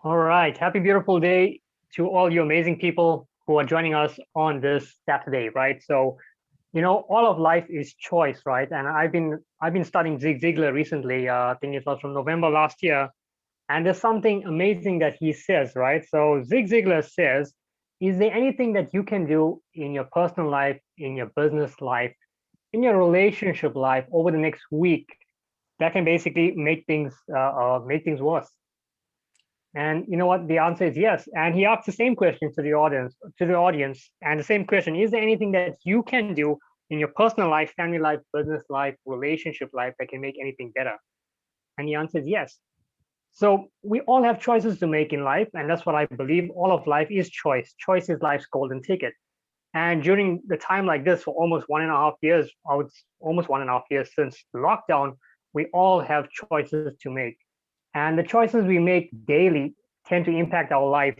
All right. Happy beautiful day to all you amazing people who are joining us on this Saturday, right? So, all of life is choice, right? And I've been studying Zig Ziglar recently. I think it was from November last year. And there's something amazing that he says, right? So Zig Ziglar says, is there anything that you can do in your personal life, in your business life, in your relationship life over the next week that can basically make things worse? And you know what? The answer is yes. And he asked the same question to the audience, and the same question: is there anything that you can do in your personal life, family life, business life, relationship life that can make anything better? And the answer is yes. So we all have choices to make in life, and that's what I believe. All of life is choice. Choice is life's golden ticket. And during the time like this, for almost 1.5 years, almost 1.5 years since lockdown, we all have choices to make. And the choices we make daily tend to impact our life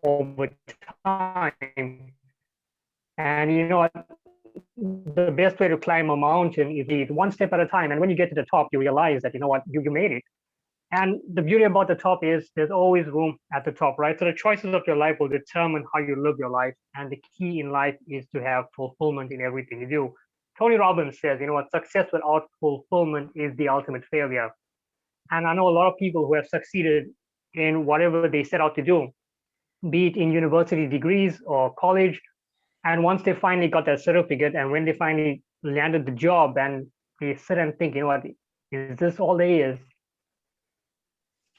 over time. And you know what? The best way to climb a mountain is one step at a time. And when you get to the top, you realize that, you know what, you made it. And the beauty about the top is there's always room at the top, right? So the choices of your life will determine how you live your life. And the key in life is to have fulfillment in everything you do. Tony Robbins says, you know what, success without fulfillment is the ultimate failure. And I know a lot of people who have succeeded in whatever they set out to do, be it in university degrees or college. And once they finally got their certificate and when they finally landed the job and they sit and think, you know what, is this all there is?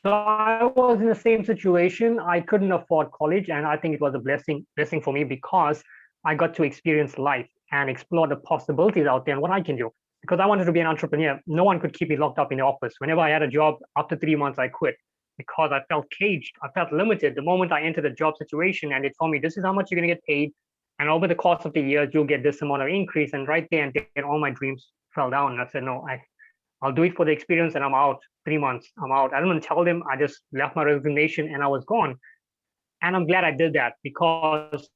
So I was in the same situation. I couldn't afford college, and I think it was a blessing for me because I got to experience life and explore the possibilities out there and what I can do. Because I wanted to be an entrepreneur. No one could keep me locked up in the office. Whenever I had a job, after 3 months, I quit because I felt caged. I felt limited. The moment I entered a job situation and they told me this is how much you're going to get paid, and over the course of the years, you'll get this amount of increase. And right there and then, all my dreams fell down. And I said, no, I'll do it for the experience and I'm out. 3 months, I'm out. I didn't want to tell them. I just left my resignation and I was gone. And I'm glad I did that because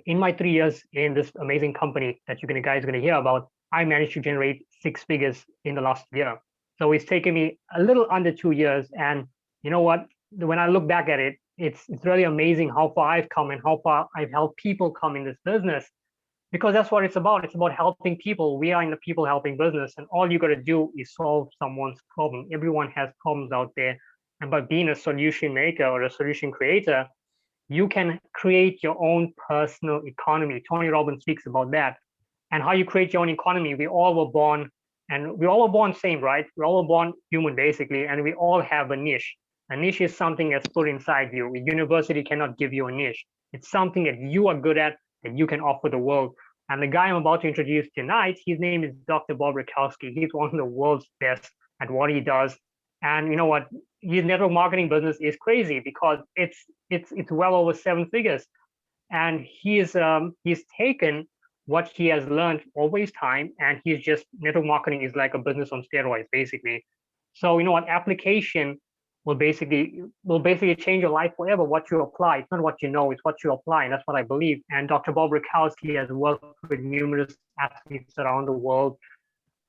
in my 3 years in this amazing company that you guys are going to hear about, I managed to generate 6 figures in the last year. So it's taken me a little under 2 years. And you know what? When I look back at it, it's really amazing how far I've come and how far I've helped people come in this business because that's what it's about. It's about helping people. We are in the people helping business, and all you got to do is solve someone's problem. Everyone has problems out there, and by being a solution maker or a solution creator, you can create your own personal economy. Tony Robbins speaks about that, and how you create your own economy. We all were born, and we all were born same, right? We all were born human basically, and we all have a niche. A niche is something that's put inside you. A university cannot give you a niche. It's something that you are good at that you can offer the world. And the guy I'm about to introduce tonight, his name is Dr. Bob Rakowski. He's one of the world's best at what he does. And you know what? His network marketing business is crazy because it's well over 7 figures. And he's taken what he has learned over his time, and he's just network marketing is like a business on steroids, basically. So you know what? Application will basically change your life forever. What you apply, it's not what you know, it's what you apply, and that's what I believe. And Dr. Bob Rakowski has worked with numerous athletes around the world,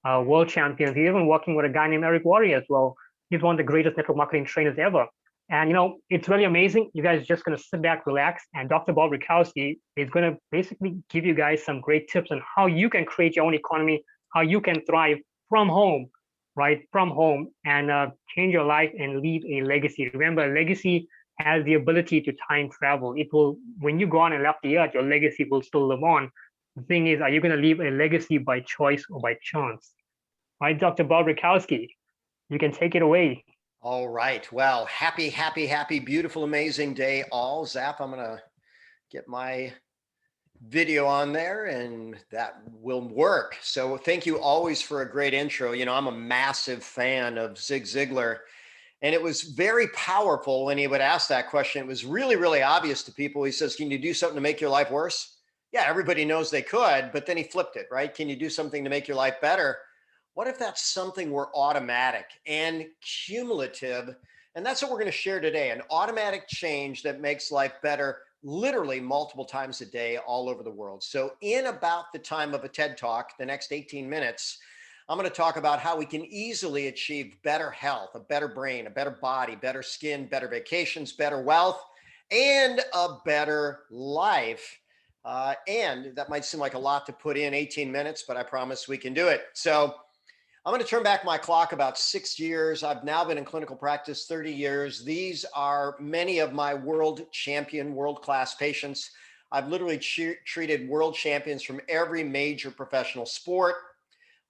world champions. He's even working with a guy named Eric Worre as well. He's one of the greatest network marketing trainers ever. And you know, it's really amazing. You guys are just going to sit back, relax, and Dr. Bob Rakowski is going to basically give you guys some great tips on how you can create your own economy, how you can thrive from home, right? From home, and change your life and leave a legacy. Remember, a legacy has the ability to time travel. It will, when you go on and left the earth, your legacy will still live on. The thing is, are you going to leave a legacy by choice or by chance? Right, Dr. Bob Rakowski, you can take it away. All right. Well, happy, beautiful, amazing day all. Zap, I'm going to get my video on there and that will work. So thank you always for a great intro. You know, I'm a massive fan of Zig Ziglar, and it was very powerful when he would ask that question. It was really, really obvious to people. He says, can you do something to make your life worse? Yeah, everybody knows they could, but then he flipped it, right? Can you do something to make your life better? What if that something were automatic and cumulative? And that's what we're going to share today, an automatic change that makes life better literally multiple times a day all over the world. So in about the time of a TED Talk, the next 18 minutes, I'm going to talk about how we can easily achieve better health, a better brain, a better body, better skin, better vacations, better wealth, and a better life. And that might seem like a lot to put in 18 minutes, but I promise we can do it. So I'm going to turn back my clock about 6 years. I've now been in clinical practice 30 years. These are many of my world champion, world-class patients. I've literally treated world champions from every major professional sport.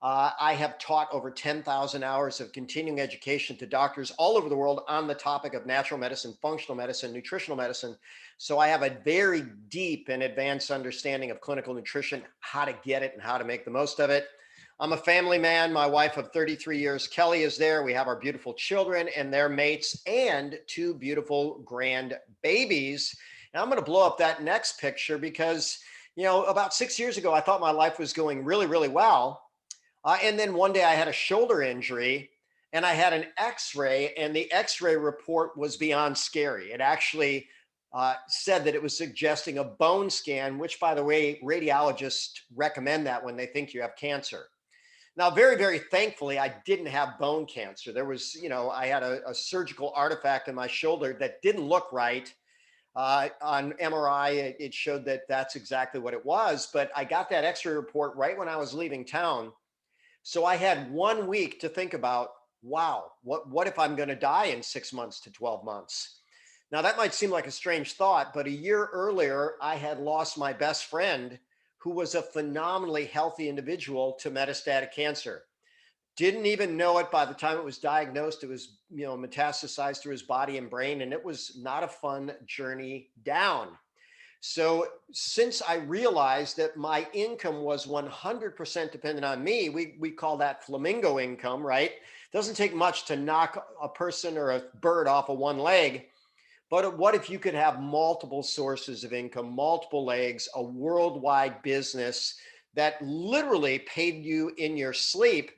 I have taught over 10,000 hours of continuing education to doctors all over the world on the topic of natural medicine, functional medicine, nutritional medicine. So I have a very deep and advanced understanding of clinical nutrition, how to get it and how to make the most of it. I'm a family man. My wife of 33 years, Kelly, is there. We have our beautiful children and their mates and two beautiful grand babies. And I'm going to blow up that next picture because, about 6 years ago, I thought my life was going really, really well. And then one day I had a shoulder injury and I had an x-ray, and the x-ray report was beyond scary. It actually said that it was suggesting a bone scan, which, by the way, radiologists recommend that when they think you have cancer. Now, very, very thankfully, I didn't have bone cancer. There was, I had a surgical artifact in my shoulder that didn't look right. On MRI, it showed that that's exactly what it was. But I got that x-ray report right when I was leaving town. So I had 1 week to think about, wow, what if I'm going to die in 6 months to 12 months? Now, that might seem like a strange thought, but a year earlier, I had lost my best friend, who was a phenomenally healthy individual, to metastatic cancer. Didn't even know it by the time it was diagnosed. It was, metastasized through his body and brain, and it was not a fun journey down. So since I realized that my income was 100% dependent on me, we call that flamingo income, right? Doesn't take much to knock a person or a bird off of one leg. But what if you could have multiple sources of income, multiple legs, a worldwide business that literally paid you in your sleep?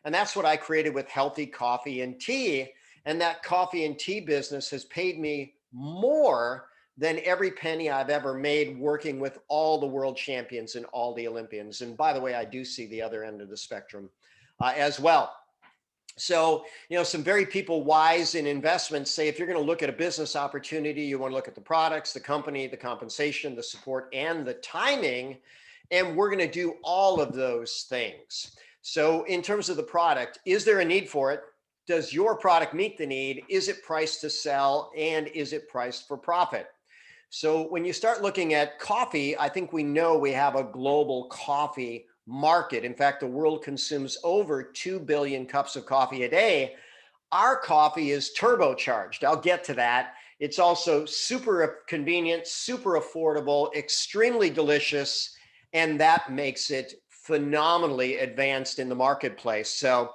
And that's what I created with Healthy Coffee and Tea. And that coffee and tea business has paid me more than every penny I've ever made working with all the world champions and all the Olympians. And by the way, I do see the other end of the spectrum as well. So, some very people wise in investments say, if you're going to look at a business opportunity, you want to look at the products, the company, the compensation, the support, and the timing. And we're going to do all of those things. So in terms of the product, is there a need for it? Does your product meet the need? Is it priced to sell? And is it priced for profit? So when you start looking at coffee, I think we know we have a global coffee market. In fact, the world consumes over 2 billion cups of coffee a day. Our coffee is turbocharged. I'll get to that. It's also super convenient, super affordable, extremely delicious, and that makes it phenomenally advanced in the marketplace. So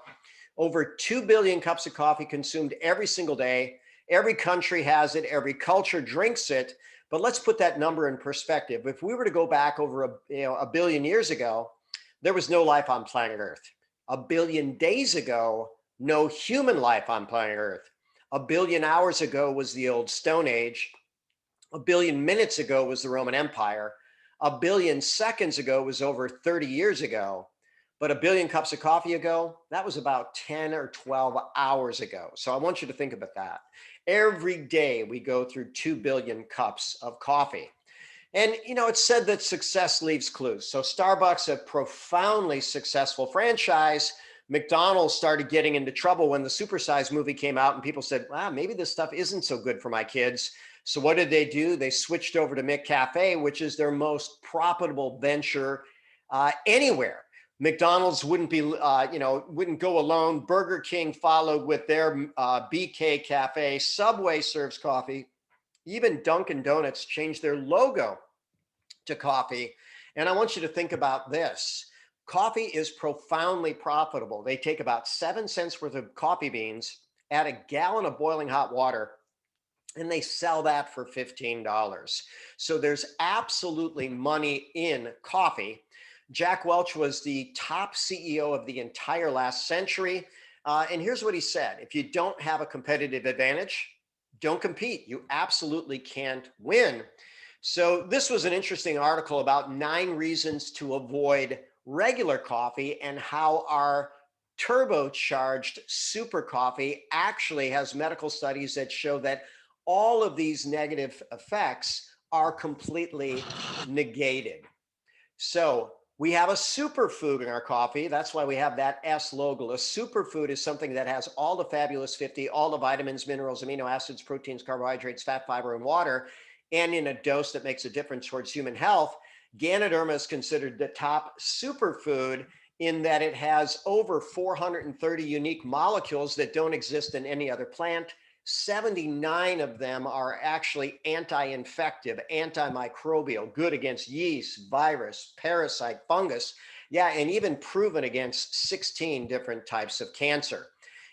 over 2 billion cups of coffee consumed every single day. Every country has it. Every culture drinks it. But let's put that number in perspective. If we were to go back over a billion years ago, there was no life on planet Earth. A billion days ago, no human life on planet Earth. A billion hours ago was the old Stone Age. A billion minutes ago was the Roman Empire. A billion seconds ago was over 30 years ago. But a billion cups of coffee ago, that was about 10 or 12 hours ago. So I want you to think about that. Every day we go through 2 billion cups of coffee. And, it's said that success leaves clues. So Starbucks, a profoundly successful franchise. McDonald's started getting into trouble when the Supersize movie came out, and people said, wow, maybe this stuff isn't so good for my kids. So what did they do? They switched over to McCafe, which is their most profitable venture anywhere. McDonald's wouldn't go alone. Burger King followed with their BK Cafe. Subway serves coffee. Even Dunkin' Donuts changed their logo to coffee. And I want you to think about this. Coffee is profoundly profitable. They take about 7 cents worth of coffee beans, add a gallon of boiling hot water, and they sell that for $15. So there's absolutely money in coffee. Jack Welch was the top CEO of the entire last century. And here's what he said: if you don't have a competitive advantage, don't compete. You absolutely can't win. So this was an interesting article about 9 reasons to avoid regular coffee and how our turbocharged super coffee actually has medical studies that show that all of these negative effects are completely negated. So we have a superfood in our coffee. That's why we have that S logo. A superfood is something that has all the fabulous 50, all the vitamins, minerals, amino acids, proteins, carbohydrates, fat, fiber, and water, and in a dose that makes a difference towards human health. Ganoderma is considered the top superfood in that it has over 430 unique molecules that don't exist in any other plant. 79 of them are actually anti-infective, antimicrobial, good against yeast, virus, parasite, fungus. Yeah, and even proven against 16 different types of cancer.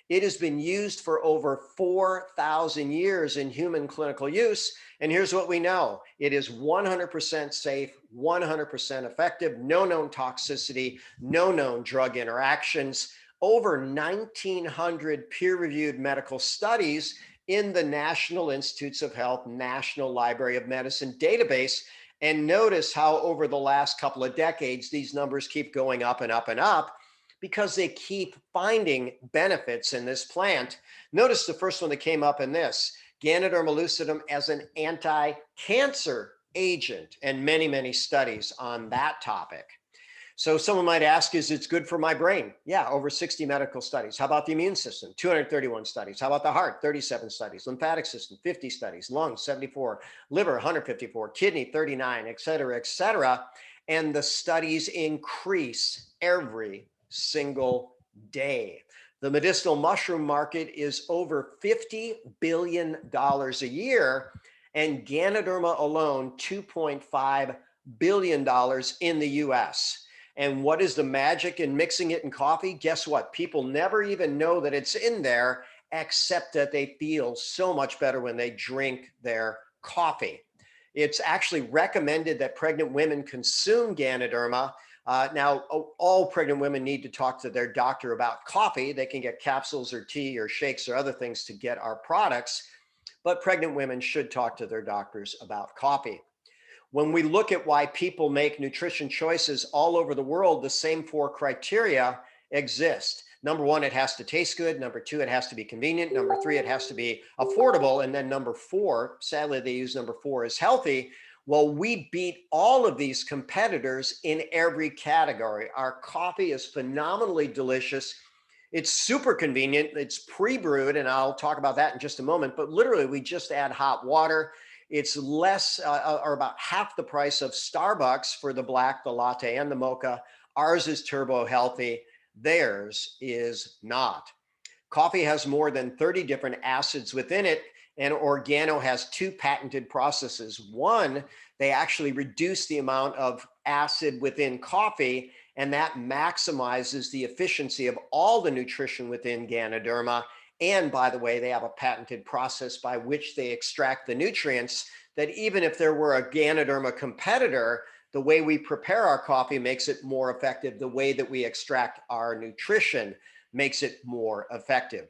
It has been used for over 4,000 years in human clinical use. And here's what we know. It is 100% safe, 100% effective, no known toxicity, no known drug interactions, over 1,900 peer-reviewed medical studies in the National Institutes of Health, National Library of Medicine database. And notice how over the last couple of decades, these numbers keep going up and up and up because they keep finding benefits in this plant. Notice the first one that came up in this, Ganoderma lucidum as an anti-cancer agent, and many, many studies on that topic. So someone might ask, is it good for my brain? Yeah, over 60 medical studies. How about the immune system? 231 studies. How about the heart? 37 studies. Lymphatic system, 50 studies. Lungs, 74. Liver, 154. Kidney, 39, et cetera, et cetera. And the studies increase every single day. The medicinal mushroom market is over $50 billion a year, and Ganoderma alone, $2.5 billion in the US. And what is the magic in mixing it in coffee? Guess what? People never even know that it's in there, except that they feel so much better when they drink their coffee. It's actually recommended that pregnant women consume Ganoderma. Now, all pregnant women need to talk to their doctor about coffee. They can get capsules or tea or shakes or other things to get our products, but pregnant women should talk to their doctors about coffee. When we look at why people make nutrition choices all over the world, the same four criteria exist. Number one, it has to taste good. Number two, it has to be convenient. Number three, it has to be affordable. And then number four, sadly, they use number four, is healthy. Well, we beat all of these competitors in every category. Our coffee is phenomenally delicious. It's super convenient. It's pre-brewed, and I'll talk about that in just a moment. But literally, we just add hot water. It's less or about half the price of Starbucks for the black, the latte, and the mocha. Ours is turbo healthy. Theirs is not. Coffee has more than 30 different acids within it, and Organo has two patented processes. One, they actually reduce the amount of acid within coffee, and that maximizes the efficiency of all the nutrition within Ganoderma. And by the way, they have a patented process by which they extract the nutrients that even if there were a Ganoderma competitor, the way we prepare our coffee makes it more effective. The way that we extract our nutrition makes it more effective.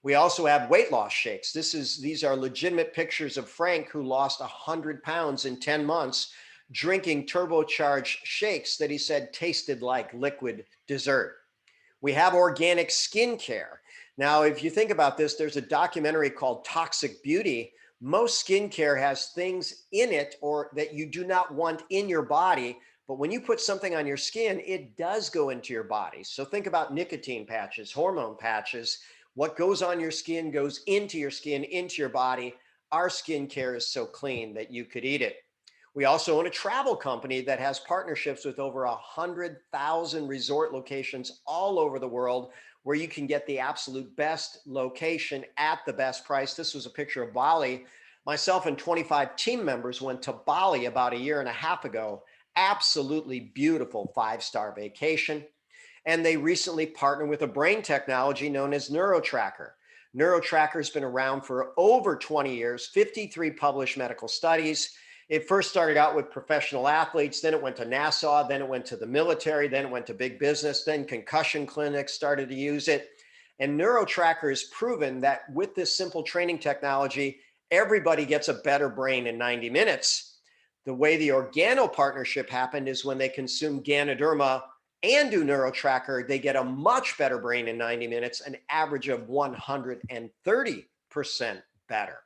We also have weight loss shakes. These are legitimate pictures of Frank, who lost 100 pounds in 10 months drinking turbocharged shakes that he said tasted like liquid dessert. We have organic skincare. Now, if you think about this, there's a documentary called Toxic Beauty. Most skincare has things in it or that you do not want in your body, but when you put something on your skin, it does go into your body. So think about nicotine patches, hormone patches. What goes on your skin goes into your skin, into your body. Our skincare is so clean that you could eat it. We also own a travel company that has partnerships with over 100,000 resort locations all over the world, where you can get the absolute best location at the best price. This was a picture of Bali. Myself and 25 team members went to Bali about a year and a half ago. Absolutely beautiful 5-star vacation. And they recently partnered with a brain technology known as NeuroTracker. NeuroTracker has been around for over 20 years, 53 published medical studies. It first started out with professional athletes, then it went to NASA, then it went to the military, then it went to big business, then concussion clinics started to use it. And NeuroTracker has proven that with this simple training technology, everybody gets a better brain in 90 minutes. The way the Organo partnership happened is when they consumed Ganoderma and do NeuroTracker, they get a much better brain in 90 minutes, an average of 130% better.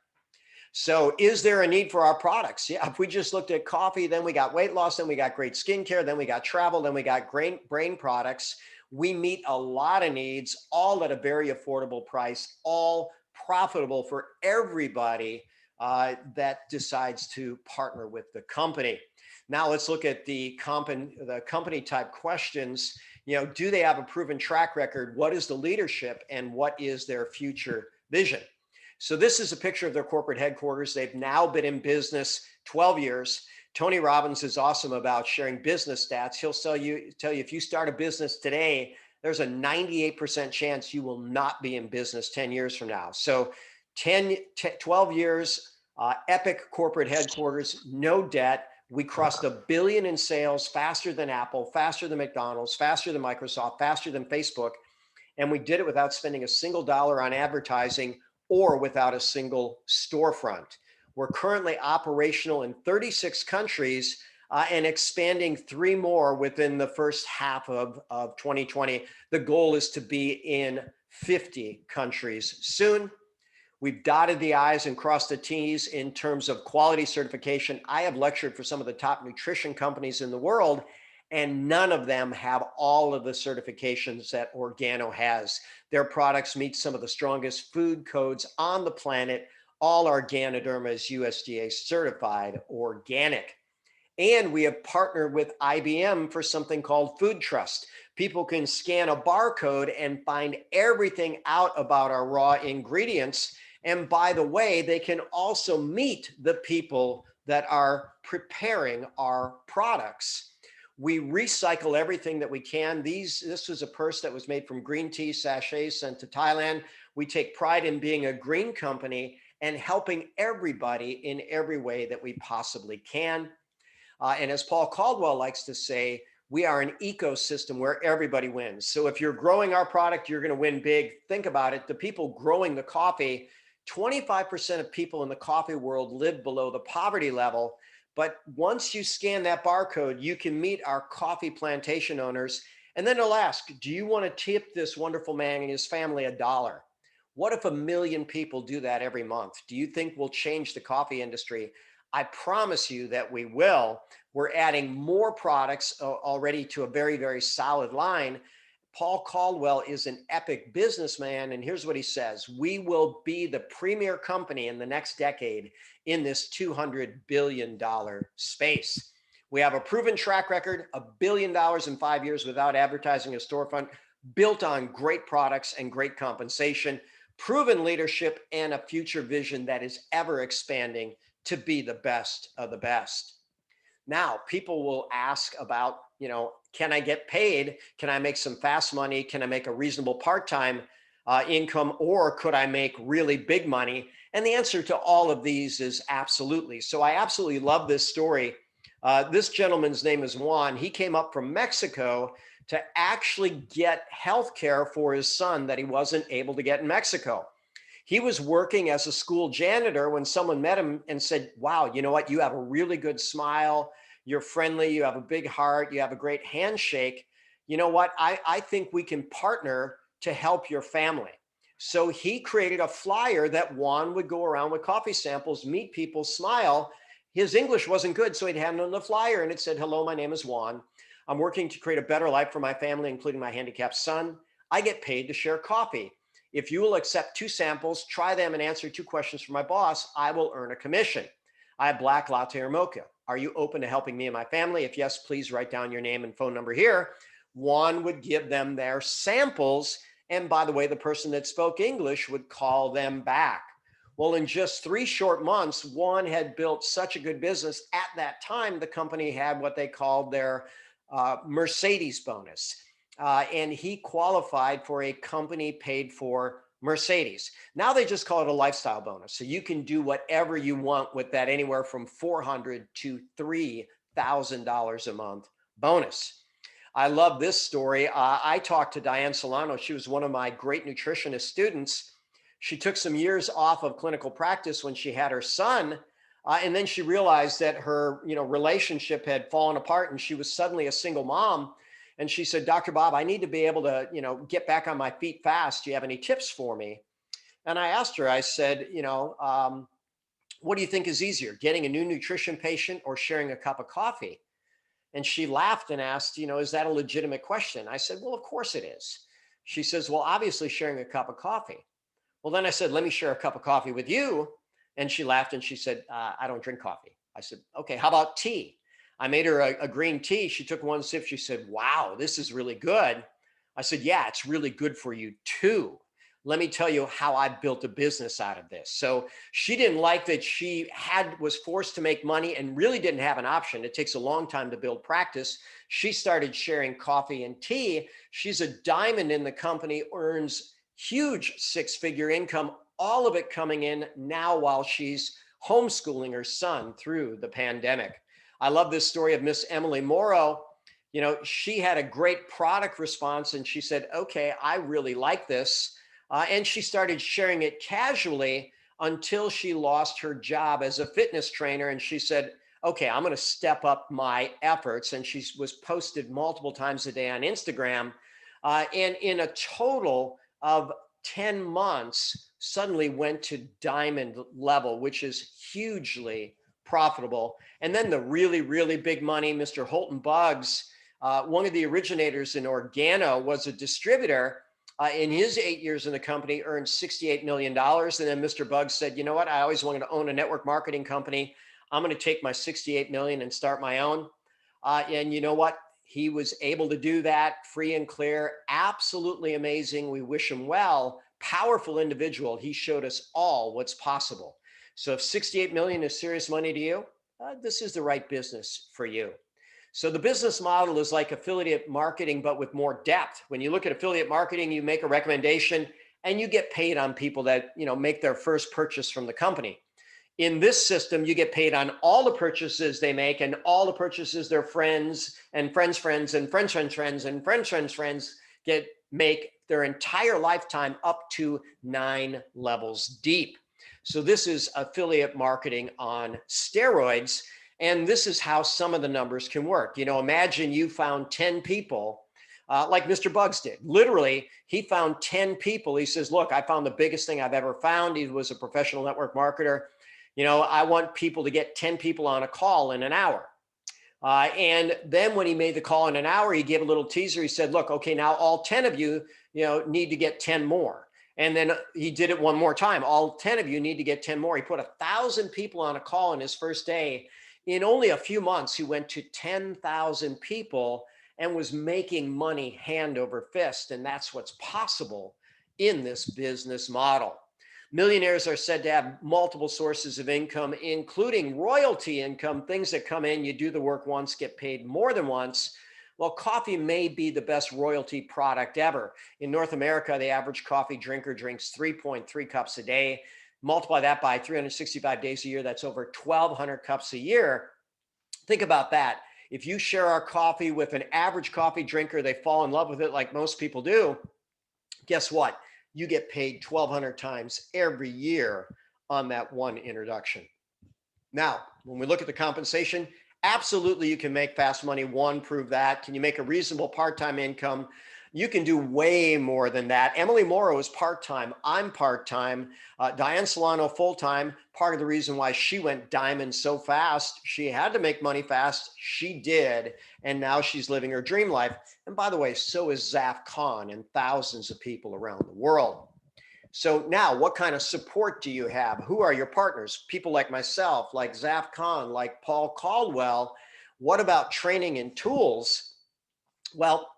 So is there a need for our products? Yeah, if we just looked at coffee, then we got weight loss, then we got great skincare, then we got travel, then we got brain products. We meet a lot of needs, all at a very affordable price, all profitable for everybody that decides to partner with the company. Now let's look at the company type questions. Do they have a proven track record? What is the leadership and what is their future vision? So this is a picture of their corporate headquarters. They've now been in business 12 years. Tony Robbins is awesome about sharing business stats. He'll tell you if you start a business today, there's a 98% chance you will not be in business 10 years from now. So 12 years, epic corporate headquarters, no debt. We crossed $1 billion in sales faster than Apple, faster than McDonald's, faster than Microsoft, faster than Facebook. And we did it without spending a single dollar on advertising or without a single storefront. We're currently operational in 36 countries and expanding 3 more within the first half of 2020. The goal is to be in 50 countries soon. We've dotted the I's and crossed the T's in terms of quality certification. I have lectured for some of the top nutrition companies in the world, and none of them have all of the certifications that Organo has. Their products meet some of the strongest food codes on the planet. All Organoderma is USDA certified organic. And we have partnered with IBM for something called Food Trust. People can scan a barcode and find everything out about our raw ingredients. And by the way, they can also meet the people that are preparing our products. We recycle everything that we can. This was a purse that was made from green tea sachets sent to Thailand. We take pride in being a green company and helping everybody in every way that we possibly can. And as Paul Caldwell likes to say, we are an ecosystem where everybody wins. So if you're growing our product, you're going to win big. Think about it. The people growing the coffee, 25% of people in the coffee world live below the poverty level. But once you scan that barcode, you can meet our coffee plantation owners. And then they'll ask, do you want to tip this wonderful man and his family $1? What if 1 million people do that every month? Do you think we'll change the coffee industry? I promise you that we will. We're adding more products already to a very, very solid line. Paul Caldwell is an epic businessman, and here's what he says. We will be the premier company in the next decade in this $200 billion space. We have a proven track record, $1 billion in 5 years without advertising a storefront, built on great products and great compensation, proven leadership, and a future vision that is ever expanding to be the best of the best. Now, people will ask about, can I get paid? Can I make some fast money? Can I make a reasonable part-time income? Or could I make really big money? And the answer to all of these is absolutely. So I absolutely love this story. This gentleman's name is Juan. He came up from Mexico to actually get health care for his son that he wasn't able to get in Mexico. He was working as a school janitor when someone met him and said, wow, you know what? You have a really good smile. You're friendly. You have a big heart. You have a great handshake. You know what? I think we can partner to help your family. So he created a flyer that Juan would go around with coffee samples, meet people, smile. His English wasn't good, so he'd hand them the flyer and it said, hello, my name is Juan. I'm working to create a better life for my family, including my handicapped son. I get paid to share coffee. If you will accept 2 samples, try them and answer 2 questions for my boss, I will earn a commission. I have black, latte, or mocha. Are you open to helping me and my family? If yes, please write down your name and phone number here. Juan would give them their samples. And by the way, the person that spoke English would call them back. Well, in just 3 short months, Juan had built such a good business. At that time, the company had what they called their Mercedes bonus. And he qualified for a company paid for Mercedes. Now they just call it a lifestyle bonus. So you can do whatever you want with that, anywhere from $400 to $3,000 a month bonus. I love this story. I talked to Diane Solano. She was one of my great nutritionist students. She took some years off of clinical practice when she had her son. And then she realized that her relationship had fallen apart and she was suddenly a single mom. And she said, Dr. Bob, I need to be able to, get back on my feet fast. Do you have any tips for me? And I asked her, I said, what do you think is easier, getting a new nutrition patient or sharing a cup of coffee? And she laughed and asked, is that a legitimate question? I said, well, of course it is. She says, well, obviously sharing a cup of coffee. Well, then I said, let me share a cup of coffee with you. And she laughed and she said, I don't drink coffee. I said, okay, how about tea? I made her a green tea. She took one sip. She said, wow, this is really good. I said, yeah, it's really good for you too. Let me tell you how I built a business out of this. So she didn't like that she was forced to make money and really didn't have an option. It takes a long time to build practice. She started sharing coffee and tea. She's a diamond in the company, earns huge six-figure income, all of it coming in now while she's homeschooling her son through the pandemic. I love this story of Miss Emily Morrow. She had a great product response and she said, okay, I really like this. And she started sharing it casually until she lost her job as a fitness trainer. And she said, okay, I'm going to step up my efforts. And she was posted multiple times a day on Instagram. And in a total of 10 months, suddenly went to diamond level, which is hugely profitable. And then the really, really big money, Mr. Holton Buggs, one of the originators in Organo, was a distributor. In his 8 years in the company, earned $68 million. And then Mr. Buggs said, you know what? I always wanted to own a network marketing company. I'm going to take my $68 million and start my own. And you know what? He was able to do that free and clear. Absolutely amazing. We wish him well. Powerful individual. He showed us all what's possible. So if 68 million is serious money to you, this is the right business for you. So the business model is like affiliate marketing, but with more depth. When you look at affiliate marketing, you make a recommendation and you get paid on people that, make their first purchase from the company. In this system, you get paid on all the purchases they make and all the purchases their friends and friends' friends and friends' friends' friends and friends' friends' friends make their entire lifetime up to 9 levels deep. So this is affiliate marketing on steroids. And this is how some of the numbers can work. Imagine you found 10 people like Mr. Buggs did. Literally, he found 10 people. He says, look, I found the biggest thing I've ever found. He was a professional network marketer. I want people to get 10 people on a call in an hour. And then when he made the call in an hour, he gave a little teaser. He said, look, okay, now all 10 of you, need to get 10 more. And then he did it one more time. All 10 of you need to get 10 more. He put 1,000 people on a call in his first day. In only a few months, he went to 10,000 people and was making money hand over fist. And that's what's possible in this business model. Millionaires are said to have multiple sources of income, including royalty income, things that come in, you do the work once, get paid more than once. Well, coffee may be the best royalty product ever. In North America, the average coffee drinker drinks 3.3 cups a day. Multiply that by 365 days a year, that's over 1,200 cups a year. Think about that. If you share our coffee with an average coffee drinker, they fall in love with it like most people do. Guess what? You get paid 1,200 times every year on that one introduction. Now, when we look at the compensation, absolutely you can make fast money. One, prove that. Can you make a reasonable part-time income? You can do way more than that. Emily Morrow is part-time. I'm part-time. Diane Solano full-time. Part of the reason why she went diamond so fast, she had to make money fast. She did. And now she's living her dream life. And by the way, so is Zaf Khan and thousands of people around the world. So now what kind of support do you have? Who are your partners? People like myself, like Zaf Khan, like Paul Caldwell. What about training and tools? Well,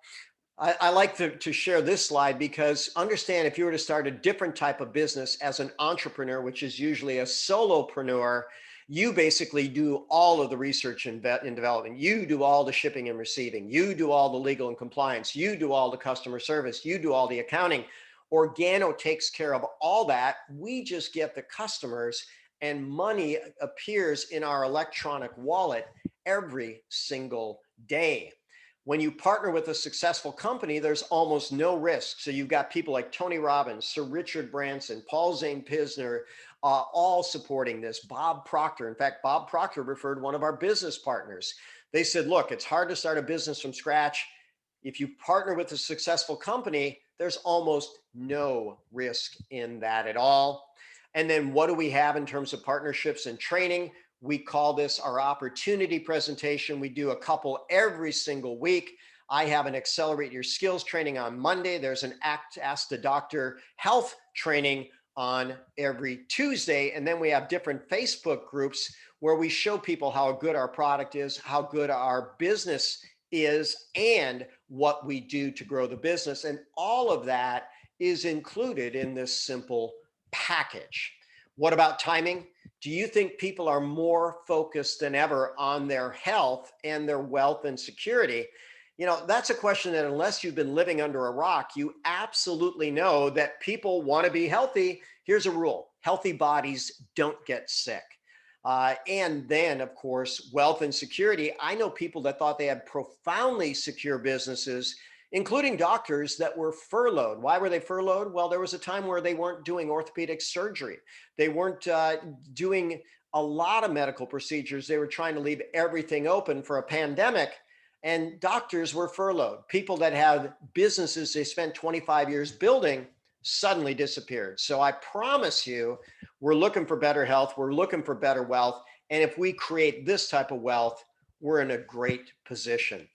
I like to share this slide because understand if you were to start a different type of business as an entrepreneur, which is usually a solopreneur, you basically do all of the research and development. You do all the shipping and receiving. You do all the legal and compliance. You do all the customer service. You do all the accounting. Organo takes care of all that. We just get the customers and money appears in our electronic wallet every single day. When you partner with a successful company, there's almost no risk. So you've got people like Tony Robbins, Sir Richard Branson, Paul Zane Pisner, all supporting this. Bob Proctor. In fact, Bob Proctor referred one of our business partners. They said, look, it's hard to start a business from scratch. If you partner with a successful company, there's almost no risk in that at all. And then what do we have in terms of partnerships and training? We call this our opportunity presentation. We do a couple every single week. I have an Accelerate Your Skills training on Monday. There's an Ask the Doctor Health training on every Tuesday. And then we have different Facebook groups where we show people how good our product is, how good our business is, and what we do to grow the business. And all of that is included in this simple package. What about timing? Do you think people are more focused than ever on their health and their wealth and security? You know, that's a question that unless you've been living under a rock, you absolutely know that people want to be healthy. Here's a rule: healthy bodies don't get sick. And then, of course, wealth and security. I know people that thought they had profoundly secure businesses, including doctors that were furloughed. Why were they furloughed? Well, there was a time where they weren't doing orthopedic surgery. They weren't doing a lot of medical procedures. They were trying to leave everything open for a pandemic. And doctors were furloughed. People that had businesses they spent 25 years building suddenly disappeared. So I promise you, we're looking for better health. We're looking for better wealth. And if we create this type of wealth, we're in a great position.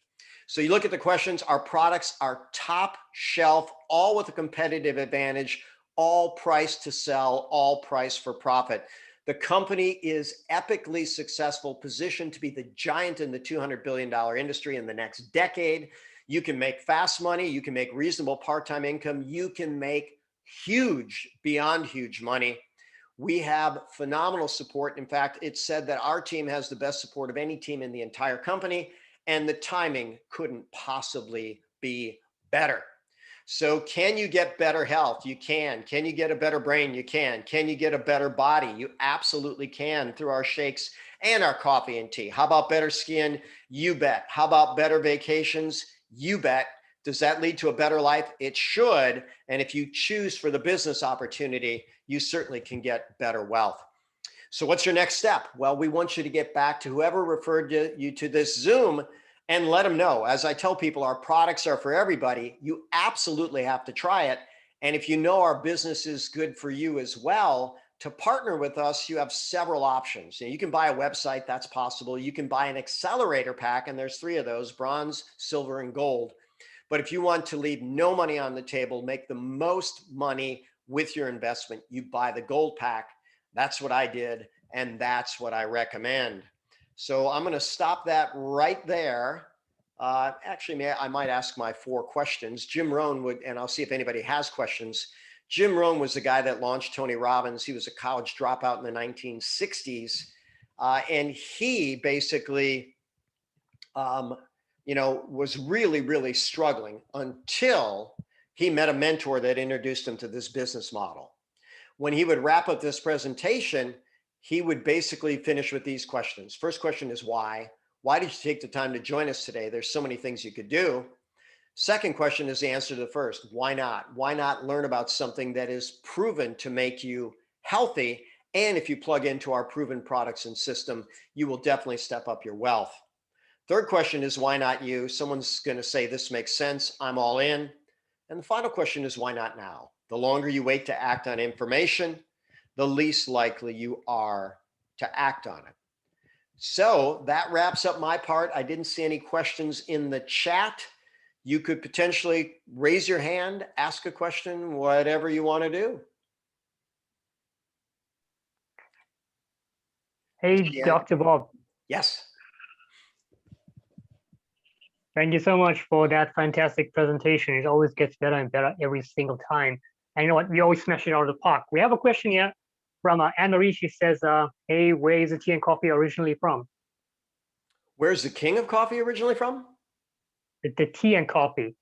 So you look at the questions, our products are top shelf, all with a competitive advantage, all priced to sell, all priced for profit. The company is epically successful, positioned to be the giant in the $200 billion industry in the next decade. You can make fast money. You can make reasonable part-time income. You can make huge, beyond huge money. We have phenomenal support. In fact, it's said that our team has the best support of any team in the entire company, and the timing couldn't possibly be better. So can you get better health? You can. Can you get a better brain? You can. Can you get a better body? You absolutely can through our shakes and our coffee and tea. How about better skin? You bet. How about better vacations? You bet. Does that lead to a better life? It should. And if you choose for the business opportunity, you certainly can get better wealth. So what's your next step? Well, we want you to get back to whoever referred you to this Zoom and let them know. As I tell people, our products are for everybody. You absolutely have to try it. And if you know our business is good for you as well, to partner with us, you have several options. You can buy a website, that's possible. You can buy an accelerator pack, and there's 3 of those: bronze, silver, and gold. But if you want to leave no money on the table, make the most money with your investment, you buy the gold pack. That's what I did, and that's what I recommend. So I'm going to stop that right there. Actually, I might ask my 4 questions. Jim Rohn would, and I'll see if anybody has questions. Jim Rohn was the guy that launched Tony Robbins. He was a college dropout in the 1960s. And he basically, was really, really struggling until he met a mentor that introduced him to this business model. When he would wrap up this presentation, he would basically finish with these questions. First question is why? Why did you take the time to join us today? There's so many things you could do. Second question is the answer to the first. Why not? Why not learn about something that is proven to make you healthy? And if you plug into our proven products and system, you will definitely step up your wealth. Third question is why not you? Someone's going to say, this makes sense, I'm all in. And the final question is why not now? The longer you wait to act on information, the least likely you are to act on it. So that wraps up my part. I didn't see any questions in the chat. You could potentially raise your hand, ask a question, whatever you want to do. Hey, Dr. Bob. Yes. Thank you so much for that fantastic presentation. It always gets better and better every single time. And you know what? We always smash it out of the park. We have a question here from Anne-Marie. She says, hey, where is the tea and coffee originally from? Where's the king of coffee originally from? The tea and coffee.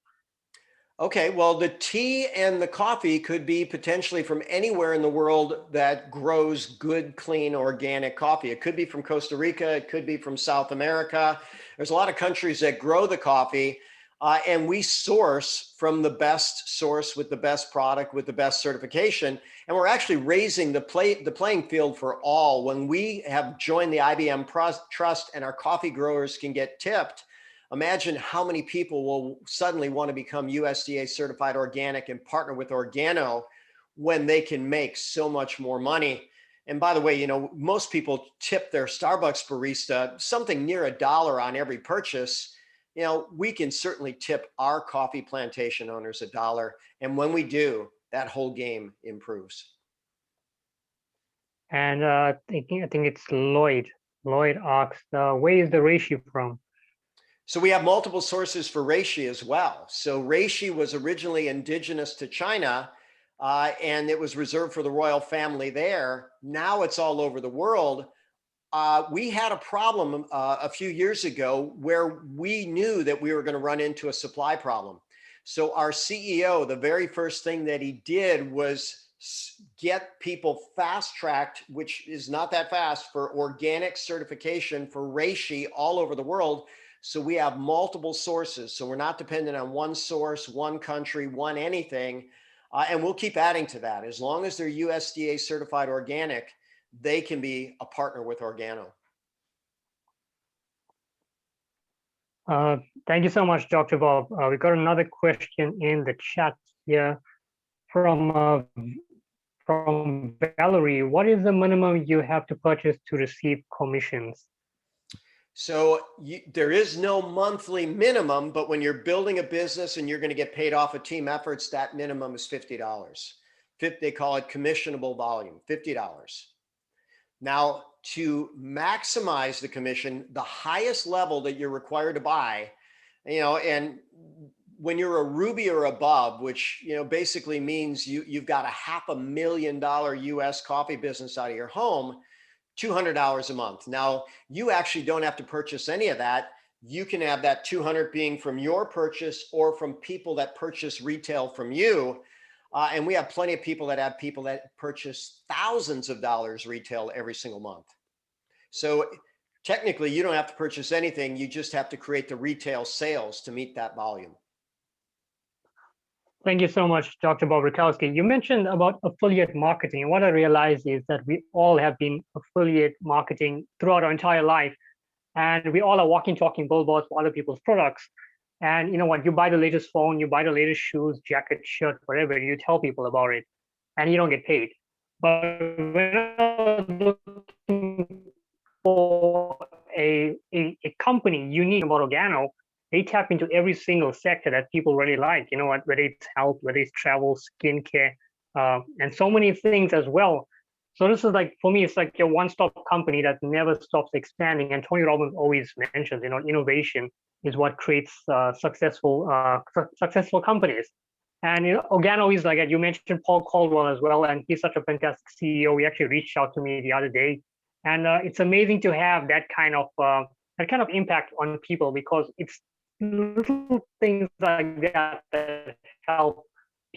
Okay, well, the tea and the coffee could be potentially from anywhere in the world that grows good, clean, organic coffee. It could be from Costa Rica. It could be from South America. There's a lot of countries that grow the coffee, and we source from the best source with the best product, with the best certification. And we're actually raising the playing field for all. When we have joined the IBM Trust and our coffee growers can get tipped, Imagine how many people will suddenly want to become USDA certified organic and partner with Organo when they can make so much more money. And by the way, most people tip their Starbucks barista something near $1 on every purchase. We can certainly tip our coffee plantation owners $1. And when we do, that whole game improves. And I think it's Lloyd. Lloyd asks, where is the reishi from? So we have multiple sources for reishi as well. So reishi was originally indigenous to China, and it was reserved for the royal family there. Now it's all over the world. We had a problem a few years ago where we knew that we were going to run into a supply problem. So our CEO, the very first thing that he did was get people fast tracked, which is not that fast, for organic certification for reishi all over the world. So we have multiple sources. So we're not dependent on one source, one country, one anything. And we'll keep adding to that. As long as they're USDA certified organic, they can be a partner with Organo. Thank you so much, Dr. Bob. We got another question in the chat here from Valerie. What is the minimum you have to purchase to receive commissions? So there is no monthly minimum, but when you're building a business and you're going to get paid off of team efforts, that minimum is $50. They call it commissionable volume, $50. Now, to maximize the commission, the highest level that you're required to buy, and when you're a Ruby or above, which basically means you've got a $500,000 US coffee business out of your home, $200 a month. Now, you actually don't have to purchase any of that. You can have that 200 being from your purchase or from people that purchase retail from you. And we have plenty of people that purchase thousands of dollars retail every single month. So technically, you don't have to purchase anything. You just have to create the retail sales to meet that volume. Thank you so much, Dr. Bob Rakowski. You mentioned about affiliate marketing. And what I realized is that we all have been affiliate marketing throughout our entire life. And we all are walking, talking billboards for other people's products. And you know what? You buy the latest phone, you buy the latest shoes, jacket, shirt, whatever, you tell people about it, and you don't get paid. But when I was looking for a company unique about Organo, they tap into every single sector that people really like. You know what? Whether it's health, whether it's travel, skincare, and so many things as well. So this is like, for me, it's like a one-stop company that never stops expanding. And Tony Robbins always mentions, innovation is what creates successful companies. And Organo is like, you mentioned Paul Caldwell as well, and he's such a fantastic CEO. He actually reached out to me the other day, and it's amazing to have that kind of impact on people, because it's little things like that help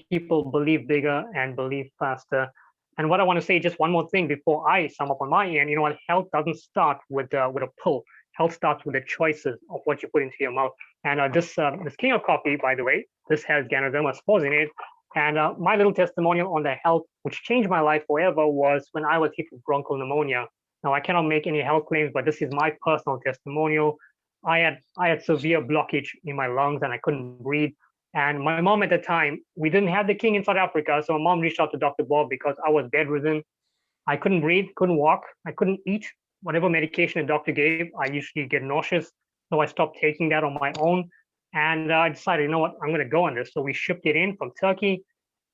people believe bigger and believe faster. And what I want to say, just one more thing before I sum up on my end, what, health doesn't start with a pill. Health starts with the choices of what you put into your mouth. And this King of Coffee, by the way, this has Ganoderma spores in it. And my little testimonial on the health, which changed my life forever, was when I was hit with bronchial pneumonia. Now, I cannot make any health claims, but this is my personal testimonial. I had severe blockage in my lungs and I couldn't breathe. And my mom at the time, we didn't have the king in South Africa. So my mom reached out to Dr. Bob because I was bedridden. I couldn't breathe, couldn't walk, I couldn't eat. Whatever medication the doctor gave, I usually get nauseous. So I stopped taking that on my own. And I decided, you know what, I'm going to go on this. So we shipped it in from Turkey.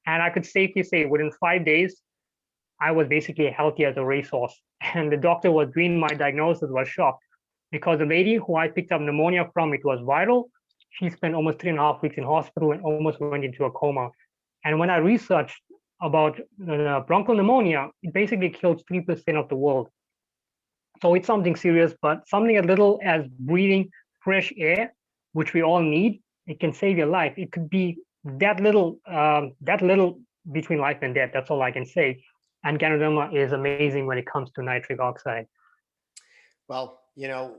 And I could safely say within 5 days, I was basically healthy as a racehorse. And the doctor was doing my diagnosis, was shocked, because the lady who I picked up pneumonia from, it was viral. She spent almost 3.5 weeks in hospital and almost went into a coma. And when I researched about bronchial pneumonia, it basically kills 3% of the world. So it's something serious, but something as little as breathing fresh air, which we all need, it can save your life. It could be that little between life and death. That's all I can say. And Ganoderma is amazing when it comes to nitric oxide. Well,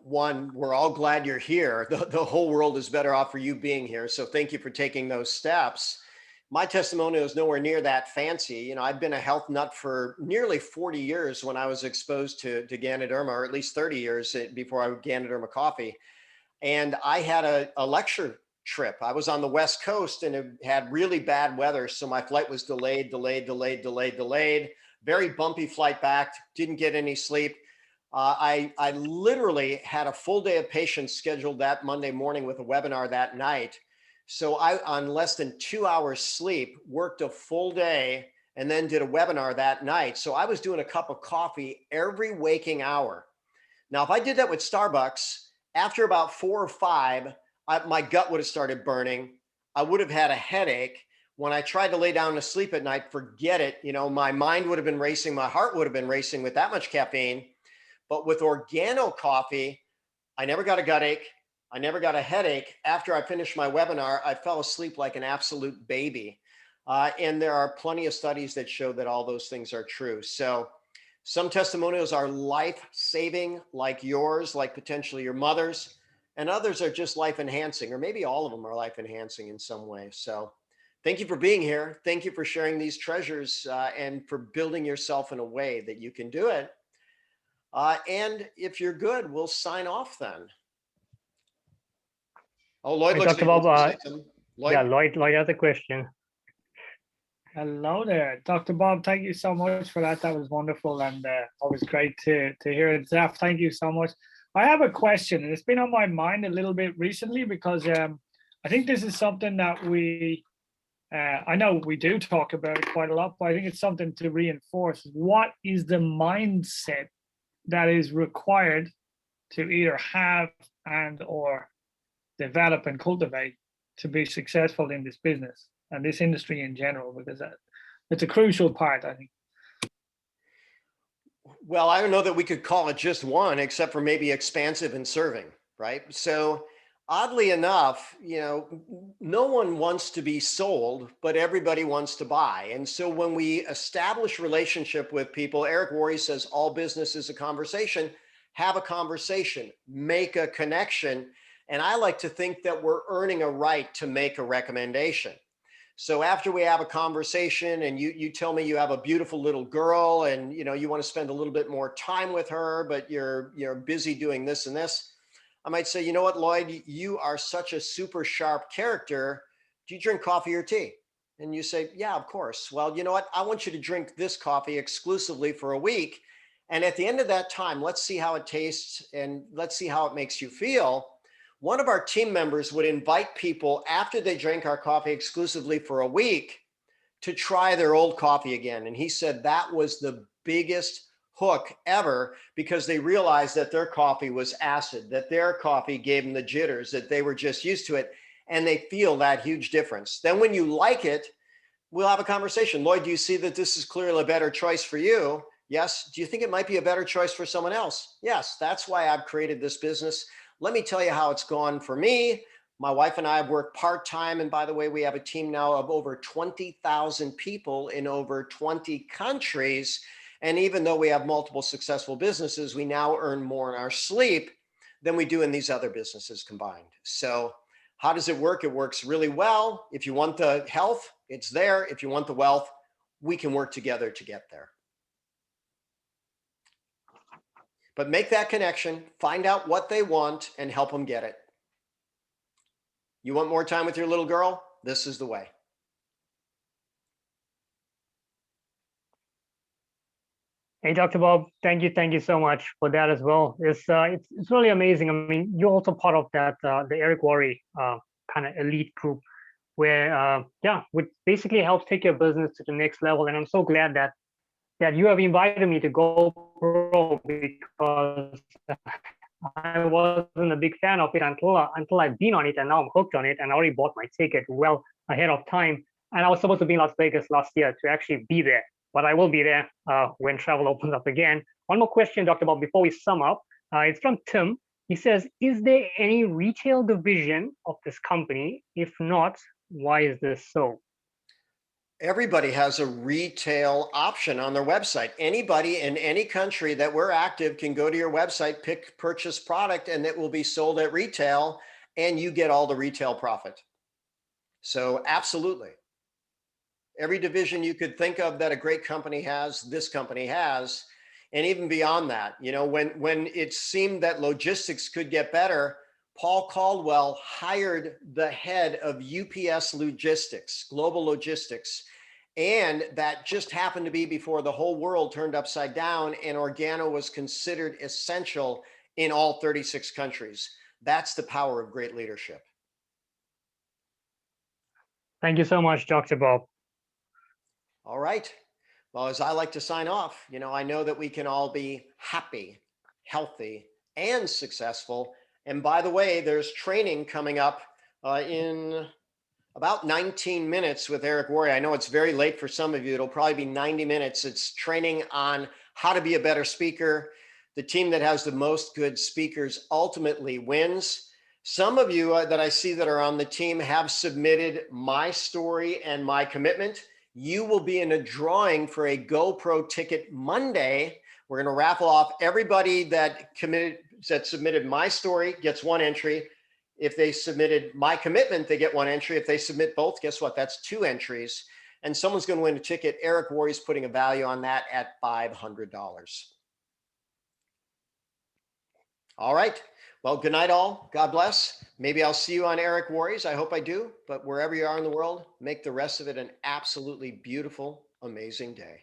one, we're all glad you're here. The whole world is better off for you being here. So thank you for taking those steps. My testimonial is nowhere near that fancy. I've been a health nut for nearly 40 years when I was exposed to Ganoderma, or at least 30 years before I would Ganoderma coffee. And I had a lecture trip. I was on the West Coast and it had really bad weather. So my flight was delayed. Very bumpy flight back, didn't get any sleep. I literally had a full day of patients scheduled that Monday morning with a webinar that night. So I, on less than 2 hours sleep, worked a full day and then did a webinar that night. So I was doing a cup of coffee every waking hour. Now, if I did that with Starbucks, after about 4 or 5, my gut would have started burning. I would have had a headache. When I tried to lay down to sleep at night, forget it. You know, my mind would have been racing. My heart would have been racing with that much caffeine. But with Organo coffee, I never got a gut ache. I never got a headache. After I finished my webinar, I fell asleep like an absolute baby. And there are plenty of studies that show that all those things are true. So some testimonials are life-saving, like yours, like potentially your mother's, and others are just life-enhancing, or maybe all of them are life-enhancing in some way. So thank you for being here. Thank you for sharing these treasures and for building yourself in a way that you can do it. And if you're good, we'll sign off then. Oh, Lloyd Hey, looks Dr. like he wants Bob, to say something. yeah, Lloyd? Lloyd has a question. Hello there, Dr. Bob. Thank you so much for that. That was wonderful and always great to hear it. Zaf, thank you so much. I have a question, and it's been on my mind a little bit recently because I think this is something that I know we do talk about it quite a lot, but I think it's something to reinforce. What is the mindset that is required to either have and or develop and cultivate to be successful in this business and this industry in general, because it's a crucial part, I think. Well, I don't know that we could call it just one, except for maybe expansive and serving, right? So oddly enough, you know, no one wants to be sold, but everybody wants to buy. And so when we establish relationship with people, Eric Worre says all business is a conversation. Have a conversation, make a connection. And I like to think that we're earning a right to make a recommendation. So after we have a conversation and you tell me you have a beautiful little girl and you know you want to spend a little bit more time with her, but you're busy doing this and this, I might say, you know what, Lloyd, you are such a super sharp character. Do you drink coffee or tea? And you say, yeah, of course. Well, you know what? I want you to drink this coffee exclusively for a week. And at the end of that time, let's see how it tastes and let's see how it makes you feel. One of our team members would invite people after they drank our coffee exclusively for a week to try their old coffee again. And he said that was the biggest hook ever because they realized that their coffee was acid, that their coffee gave them the jitters, that they were just used to it. And they feel that huge difference. Then when you like it, we'll have a conversation. Lloyd, do you see that this is clearly a better choice for you? Yes. Do you think it might be a better choice for someone else? Yes. That's why I've created this business. Let me tell you how it's gone for me. My wife and I have worked part-time. And by the way, we have a team now of over 20,000 people in over 20 countries. And even though we have multiple successful businesses, we now earn more in our sleep than we do in these other businesses combined. So how does it work? It works really well. If you want the health, it's there. If you want the wealth, we can work together to get there. But make that connection, find out what they want and help them get it. You want more time with your little girl? This is the way. Hey, Dr. Bob, thank you so much for that as well. It's really amazing. I mean, you're also part of that the Eric Worre kind of elite group, where which basically helps take your business to the next level. And I'm so glad that you have invited me to go pro because I wasn't a big fan of it until I've been on it, and now I'm hooked on it, and I already bought my ticket well ahead of time. And I was supposed to be in Las Vegas last year to actually be there, but I will be there when travel opens up again. One more question, Dr. Bob, before we sum up. It's from Tim. He says, is there any retail division of this company? If not, why is this so? Everybody has a retail option on their website. Anybody in any country that we're active can go to your website, purchase product, and it will be sold at retail, and you get all the retail profit. So absolutely. Every division you could think of that a great company has, this company has. And even beyond that, you know, when it seemed that logistics could get better, Paul Caldwell hired the head of UPS Logistics, Global Logistics, and that just happened to be before the whole world turned upside down and Organo was considered essential in all 36 countries. That's the power of great leadership. Thank you so much, Dr. Bob. All right. Well, as I like to sign off, I know that we can all be happy, healthy, and successful. And by the way, there's training coming up in about 19 minutes with Eric Worre. I know it's very late for some of you. It'll probably be 90 minutes. It's training on how to be a better speaker. The team that has the most good speakers ultimately wins. Some of you that I see that are on the team have submitted my story and my commitment. You will be in a drawing for a GoPro ticket Monday. We're going to raffle off everybody that submitted my story gets one entry. If they submitted my commitment, they get one entry. If they submit both, guess what? That's two entries. And someone's going to win a ticket. Eric Worre is putting a value on that at $500. All right. Well, good night, all. God bless. Maybe I'll see you on Eric Worre's. I hope I do. But wherever you are in the world, make the rest of it an absolutely beautiful, amazing day.